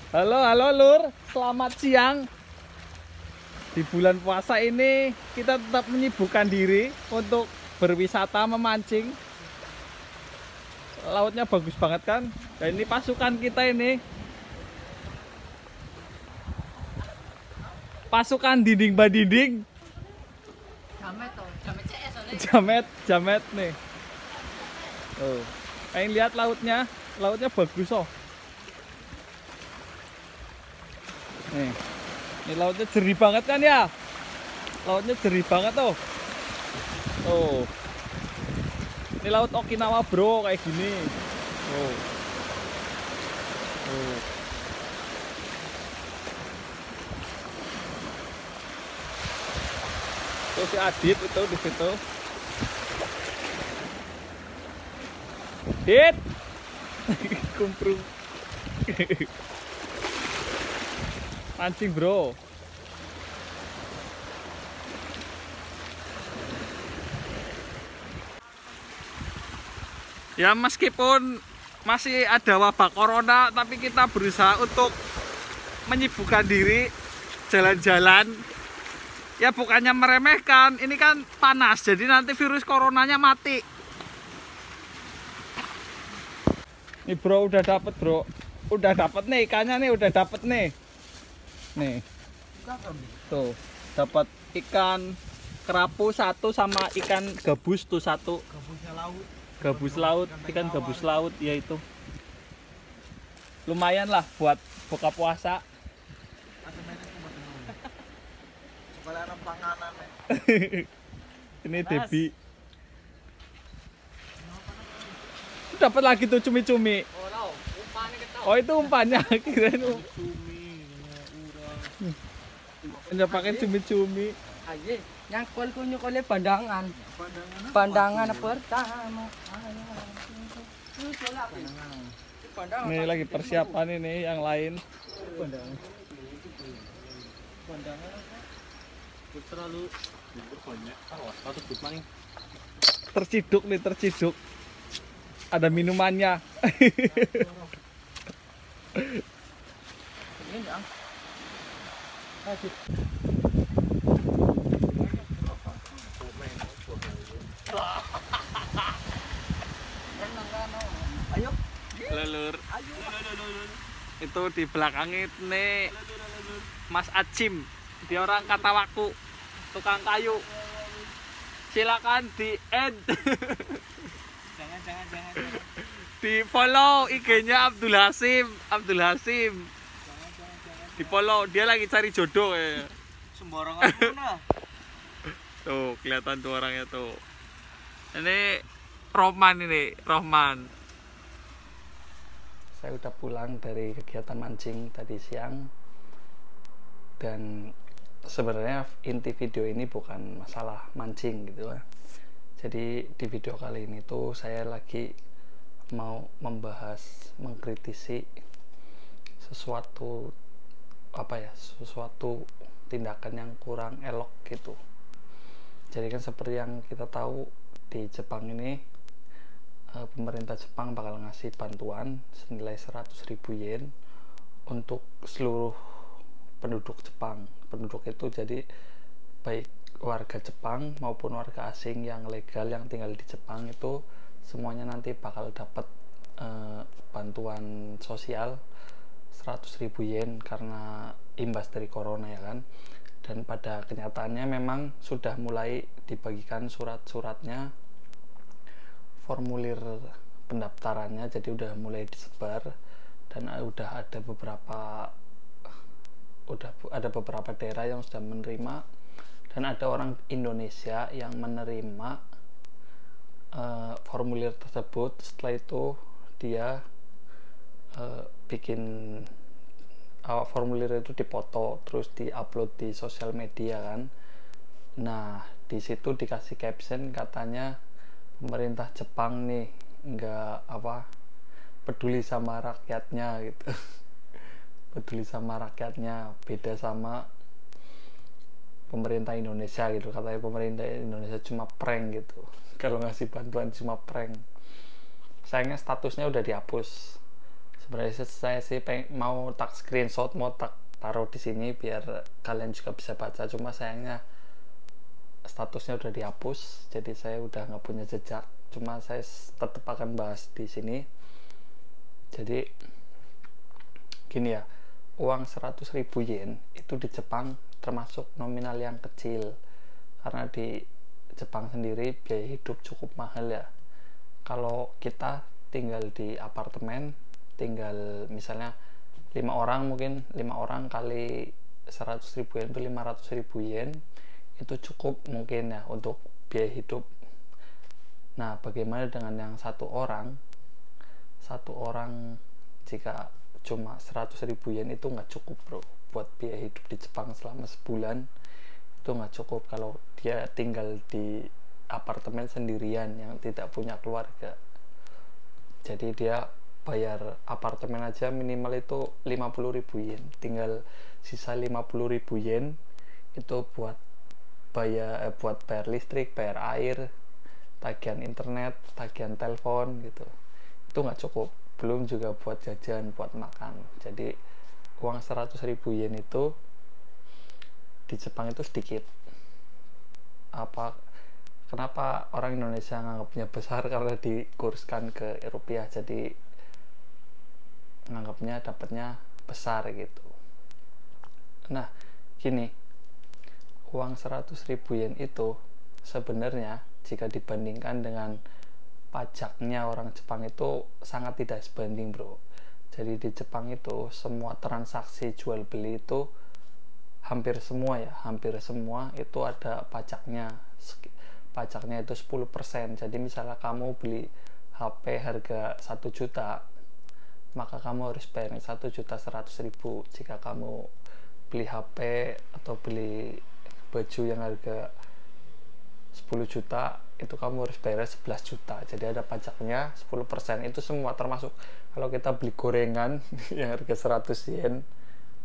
Halo, halo Lur, selamat siang. Di bulan puasa ini kita tetap menyibukkan diri untuk berwisata memancing. Lautnya bagus banget kan? Dan ini pasukan kita ini. Pasukan dinding badinding. Jamet tuh, jamet CS soalnya. Jamet nih. Oh, pengen lihat lautnya bagus oh. Nih, ini lautnya jernih banget kan ya? Lautnya jernih banget tuh. Oh, ini laut Okinawa bro kayak gini. Oh, oh. Tuh si Adit itu di situ. Dit, kumprung. Mancing bro. Ya meskipun masih ada wabah corona, tapi kita berusaha untuk menyibukkan diri jalan-jalan. Ya bukannya meremehkan, ini kan panas, jadi nanti virus coronanya mati. Nih bro, udah dapet bro. Udah dapet nih ikannya nih, udah dapet nih. Nih. Tuh, dapat ikan kerapu satu sama ikan gabus tuh satu. Gabusnya laut. Gabus laut, ikan gabus laut ya itu. Lumayan lah buat buka puasa. Ini Debi. Dapat lagi tuh cumi-cumi. Oh itu umpannya kirain hanya pakai cumi-cumi. Aye, nyangkul kunyukule pandangan. Pandangan pertama. Ini lagi persiapan ini yang lain. Terlalu banyak. Satu good morning. Terciduk nih, terciduk. Ada minumannya. Ini enggak. Aduh. Ayo. Lelur. Itu di belakang ini Mas Acim. Dia orang Katawaku, tukang kayu. Silakan di add. Jangan. Di follow IG-nya Abdul Hasim. Di follow, dia lagi cari jodoh ya. Sembarangan mana? Tuh, kelihatan tuh orangnya tuh. Ini Rohman. Saya udah pulang dari kegiatan mancing tadi siang. Dan sebenarnya inti video ini bukan masalah mancing gitu lah. Jadi di video kali ini tuh saya lagi mau membahas, mengkritisi sesuatu tindakan yang kurang elok gitu. Jadi kan seperti yang kita tahu di Jepang ini pemerintah Jepang bakal ngasih bantuan senilai 100.000 yen untuk seluruh penduduk Jepang. Penduduk itu jadi baik warga Jepang maupun warga asing yang legal yang tinggal di Jepang itu semuanya nanti bakal dapat bantuan sosial 100.000 yen karena imbas dari corona ya kan. Dan pada kenyataannya memang sudah mulai dibagikan surat-suratnya, formulir pendaftarannya, jadi udah mulai disebar dan udah ada beberapa daerah yang sudah menerima dan ada orang Indonesia yang menerima formulir tersebut. Setelah itu dia bikin formulir itu dipoto terus diupload di sosial media kan. Nah di situ dikasih caption katanya pemerintah Jepang nih nggak peduli sama rakyatnya gitu. Peduli sama rakyatnya, beda sama pemerintah Indonesia gitu. Katanya pemerintah Indonesia cuma prank gitu, kalau ngasih bantuan cuma prank. Sayangnya statusnya udah dihapus Sebenarnya saya sih mau tak screenshot, mau tak taruh di sini biar kalian juga bisa baca, cuma sayangnya statusnya udah dihapus, jadi saya udah nggak punya jejak. Cuma saya tetap akan bahas di sini. Jadi gini ya, uang 100.000 yen itu di Jepang termasuk nominal yang kecil, karena di Jepang sendiri biaya hidup cukup mahal ya. Kalau kita tinggal di apartemen, tinggal misalnya 5 orang, mungkin 5 orang kali 100.000 yen itu 500.000 yen, itu cukup mungkin ya untuk biaya hidup. Nah, bagaimana dengan yang satu orang jika cuma 100.000 yen itu nggak cukup bro buat biaya hidup di Jepang selama sebulan. Itu nggak cukup kalau dia tinggal di apartemen sendirian yang tidak punya keluarga. Jadi dia bayar apartemen aja minimal itu 50.000 yen, tinggal sisa 50.000 yen itu buat bayar listrik, bayar air, tagihan internet, tagihan telepon gitu. Itu nggak cukup, belum juga buat jajan, buat makan. Jadi uang 100.000 yen itu di Jepang itu sedikit. Kenapa orang Indonesia nganggapnya besar? Karena dikurskan ke rupiah, jadi nganggapnya dapatnya besar gitu. Nah gini, uang 100.000 yen itu sebenarnya jika dibandingkan dengan pajaknya orang Jepang itu sangat tidak sebanding bro. Jadi di Jepang itu semua transaksi jual beli itu hampir semua itu ada pajaknya. Pajaknya itu 10%. Jadi misalnya kamu beli HP harga 1 juta, maka kamu harus bayar 1.100.000. Jika kamu beli HP atau beli baju yang harga 10 juta, itu kamu harus bayar 11 juta. Jadi ada pajaknya 10%. Itu semua termasuk kalau kita beli gorengan yang harga 100 yen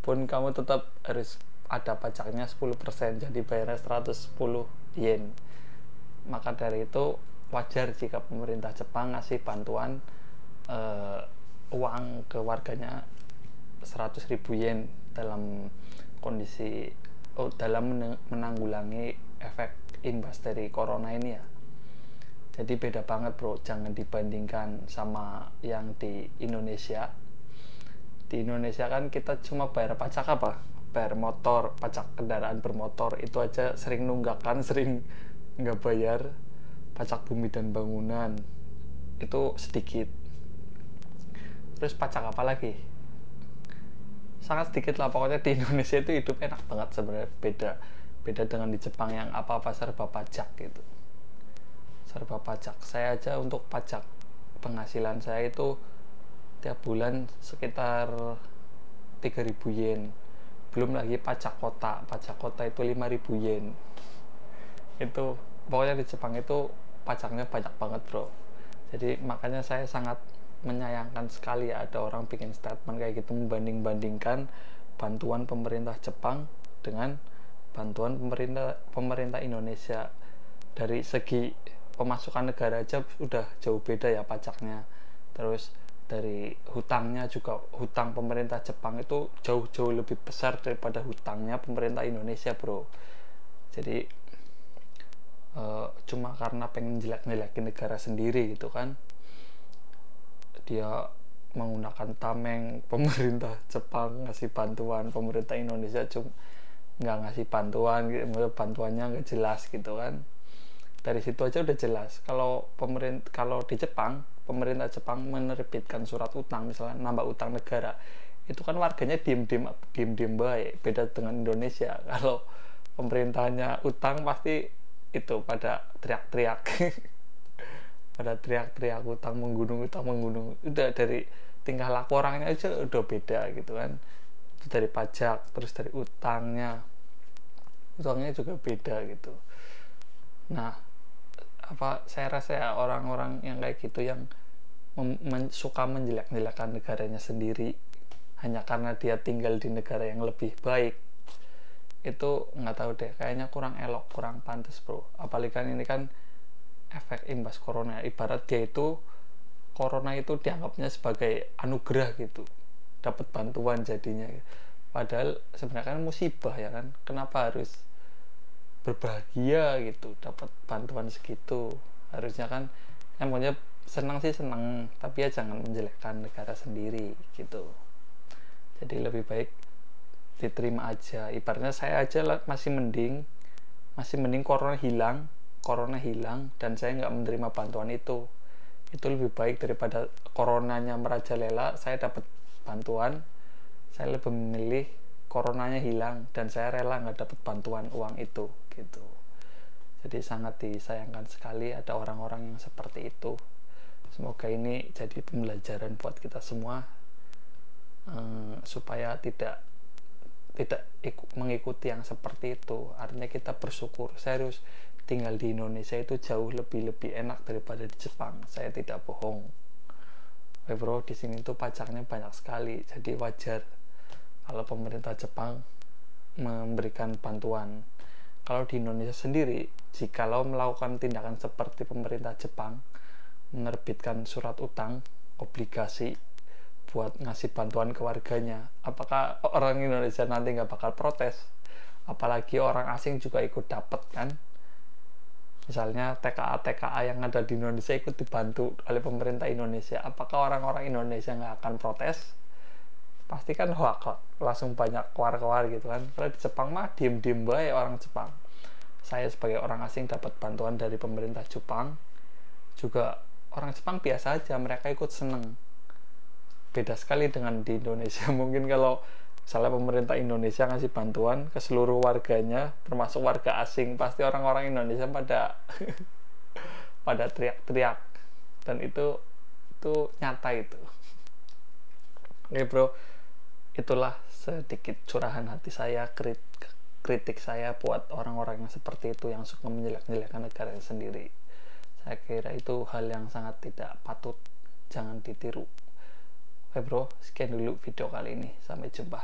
pun kamu tetap harus ada pajaknya 10%. Jadi bayarnya 110 yen. Maka dari itu wajar jika pemerintah Jepang ngasih bantuan uang ke warganya 100.000 yen dalam kondisi dalam menanggulangi efek imbas dari corona ini ya. Jadi beda banget bro, jangan dibandingkan sama yang di Indonesia. Di Indonesia kan kita cuma bayar pajak apa? Bayar motor, pajak kendaraan bermotor, itu aja sering nunggak kan, sering nggak bayar. Pajak bumi dan bangunan itu sedikit. Terus pajak apa lagi? Sangat sedikit lah pokoknya. Di Indonesia itu hidup enak banget sebenarnya. Beda dengan di Jepang yang apa-apa serba pajak gitu. Serba pajak. Saya aja untuk pajak penghasilan saya itu tiap bulan sekitar 3.000 yen. Belum lagi pajak kota. Pajak kota itu 5.000 yen. Itu pokoknya di Jepang itu pajaknya banyak banget bro. Jadi makanya saya sangat menyayangkan sekali ya ada orang bikin statement kayak gitu, membanding-bandingkan bantuan pemerintah Jepang dengan bantuan pemerintah Indonesia. Dari segi pemasukan negara aja udah jauh beda ya pajaknya. Terus dari hutangnya juga, hutang pemerintah Jepang itu jauh-jauh lebih besar daripada hutangnya pemerintah Indonesia bro. Jadi cuma karena pengen jelek-jelekin negara sendiri gitu kan, dia menggunakan tameng pemerintah Jepang ngasih bantuan, pemerintah Indonesia cuma nggak ngasih bantuan gitu, bantuannya nggak jelas gitu kan. Dari situ aja udah jelas kalau di Jepang, pemerintah Jepang menerbitkan surat utang, misalnya nambah utang negara, itu kan warganya diem baik. Beda dengan Indonesia, kalau pemerintahnya utang pasti itu pada teriak-teriak pada teriak-teriak utang menggunung. Udah dari tingkah laku orangnya aja udah beda gitu kan. Itu dari pajak, terus dari utangnya juga beda gitu. Nah saya rasa ya orang-orang yang kayak gitu yang suka menjelek-jelekan negaranya sendiri hanya karena dia tinggal di negara yang lebih baik, itu nggak tahu deh, kayaknya kurang elok, kurang pantas bro. Apalagi kan ini kan efek imbas corona. Ibarat dia itu corona itu dianggapnya sebagai anugerah gitu, dapat bantuan jadinya. Padahal sebenarnya kan musibah ya kan, kenapa harus berbahagia gitu dapat bantuan segitu? Harusnya kan yang punya senang sih senang, tapi ya jangan menjelekkan negara sendiri gitu. Jadi lebih baik diterima aja. Ibaratnya saya aja masih mending corona hilang dan saya nggak menerima bantuan itu lebih baik daripada coronanya merajalela, saya dapat bantuan. Saya lebih memilih coronanya hilang dan saya rela nggak dapat bantuan uang itu gitu. Jadi sangat disayangkan sekali ada orang-orang yang seperti itu. Semoga ini jadi pembelajaran buat kita semua, supaya tidak mengikuti yang seperti itu. Artinya kita bersyukur. Saya harus tinggal di Indonesia itu jauh lebih enak daripada di Jepang. Saya tidak bohong. Bro, di sini tuh pajaknya banyak sekali. Jadi wajar kalau pemerintah Jepang memberikan bantuan. Kalau di Indonesia sendiri, jikalau melakukan tindakan seperti pemerintah Jepang, menerbitkan surat utang, obligasi buat ngasih bantuan ke warganya, apakah orang Indonesia nanti nggak bakal protes? Apalagi orang asing juga ikut dapat kan. Misalnya TKA yang ada di Indonesia ikut dibantu oleh pemerintah Indonesia, apakah orang-orang Indonesia nggak akan protes? Pasti kan hoak, langsung banyak keluar gitu kan. Kalau di Jepang mah diem baik orang Jepang. Saya sebagai orang asing dapat bantuan dari pemerintah Jepang, juga orang Jepang biasa aja, mereka ikut seneng. Beda sekali dengan di Indonesia. Mungkin kalau misalnya pemerintah Indonesia ngasih bantuan ke seluruh warganya, termasuk warga asing, pasti orang-orang Indonesia pada teriak-teriak. Dan itu nyata itu. Oke bro, itulah sedikit curahan hati saya, kritik saya buat orang-orang yang seperti itu, yang suka menjelek-jelekan negara sendiri. Saya kira itu hal yang sangat tidak patut, jangan ditiru. Oke bro, sekian dulu video kali ini. Sampai jumpa.